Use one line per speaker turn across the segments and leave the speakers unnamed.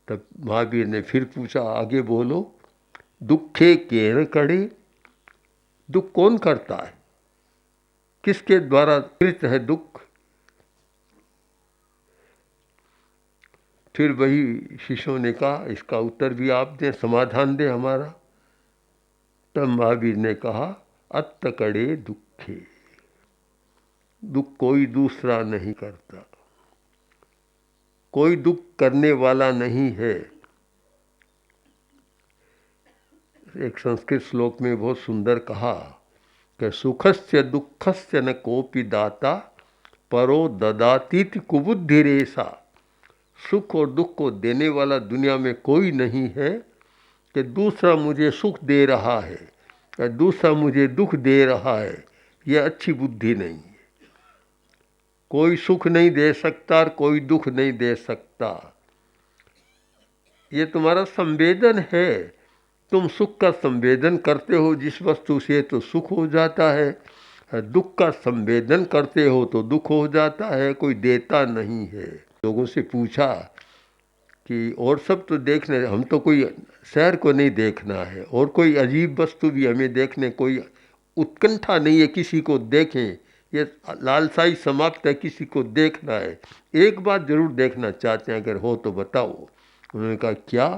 तब महावीर ने फिर पूछा, आगे बोलो। दुखे केन कड़े, दुख कौन करता है, किसके द्वारा कृत है दुख? फिर वही शिष्यों ने कहा, इसका उत्तर भी आप दें, समाधान दें हमारा। तब महावीर ने कहा, अत्त कड़े दुखे, दुख कोई दूसरा नहीं करता, कोई दुख करने वाला नहीं है। एक संस्कृत श्लोक में बहुत सुंदर कहा कि सुखस्य दुखस्य न कोपि दाता परो ददातीति कुबुद्धिरेसा। सुख और दुख को देने वाला दुनिया में कोई नहीं है कि दूसरा मुझे सुख दे रहा है या दूसरा मुझे दुख दे रहा है, यह अच्छी बुद्धि नहीं है। कोई सुख नहीं दे सकता और कोई दुख नहीं दे सकता। ये तुम्हारा संवेदन है, तुम सुख का संवेदन करते हो जिस वस्तु से तो सुख हो जाता है, दुख का संवेदन करते हो तो दुख हो जाता है, कोई देता नहीं है। लोगों से पूछा कि और सब तो देखने, हम तो कोई शहर को नहीं देखना है और कोई अजीब वस्तु भी हमें देखने कोई उत्कंठा नहीं है, किसी को देखें, ये लालसाई समाप्त है, किसी को देखना है। एक बात जरूर देखना चाहते हैं, अगर हो तो बताओ। उन्होंने कहा क्या?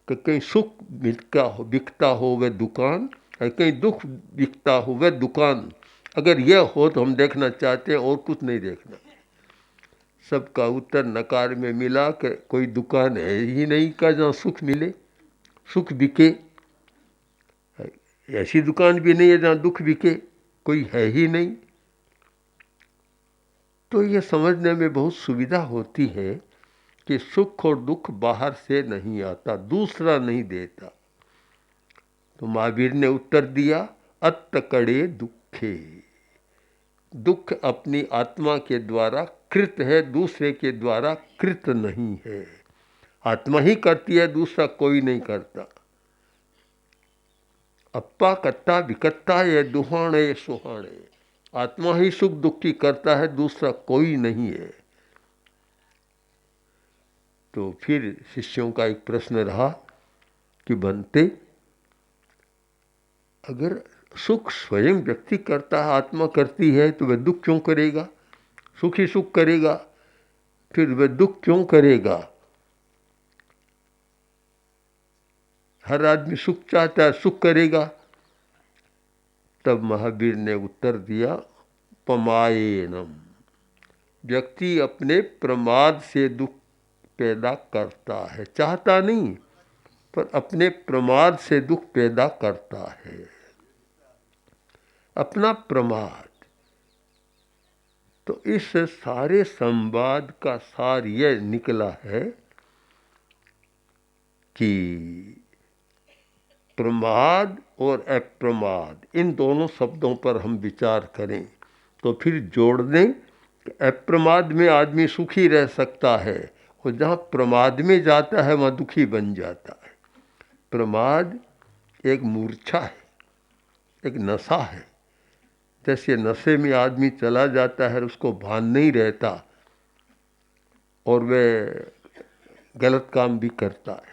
कि कहीं सुख बिकता हो वह दुकान, और कहीं दुख बिकता हो वह दुकान। अगर यह हो तो हम देखना चाहते हैं, और कुछ नहीं देखना। सबका उत्तर नकार में मिला कि कोई दुकान है ही नहीं का जहाँ सुख मिले, सुख बिके। ऐसी दुकान भी नहीं है जहाँ दुख बिके, कोई है ही नहीं। तो ये समझने में बहुत सुविधा होती है कि सुख और दुख बाहर से नहीं आता, दूसरा नहीं देता। तो महावीर ने उत्तर दिया, अत्त कड़े दुखे, दुख अपनी आत्मा के द्वारा कृत है, दूसरे के द्वारा कृत नहीं है। आत्मा ही करती है, दूसरा कोई नहीं करता। अप्पा कत्ता विकत्ता ये दुहाणे सुहाणे, आत्मा ही सुख दुख की करता है, दूसरा कोई नहीं है। तो फिर शिष्यों का एक प्रश्न रहा कि बनते, अगर सुख स्वयं व्यक्ति करता है, आत्मा करती है, तो वह दुख क्यों करेगा? सुख ही सुख करेगा, फिर वह दुख क्यों करेगा? हर आदमी सुख चाहता है, सुख करेगा। तब महावीर ने उत्तर दिया, पमायेनम, व्यक्ति अपने प्रमाद से दुख पैदा करता है, चाहता नहीं, पर अपने प्रमाद से दुख पैदा करता है। अपना प्रमाद। तो इस सारे संवाद का सार यह निकला है कि प्रमाद और अप्रमाद, इन दोनों शब्दों पर हम विचार करें तो फिर जोड़ दें कि अप्रमाद में आदमी सुखी रह सकता है, और जहाँ प्रमाद में जाता है वहाँ दुखी बन जाता है। प्रमाद एक मूर्छा है, एक नशा है। जैसे नशे में आदमी चला जाता है, उसको भान नहीं रहता और वह गलत काम भी करता है।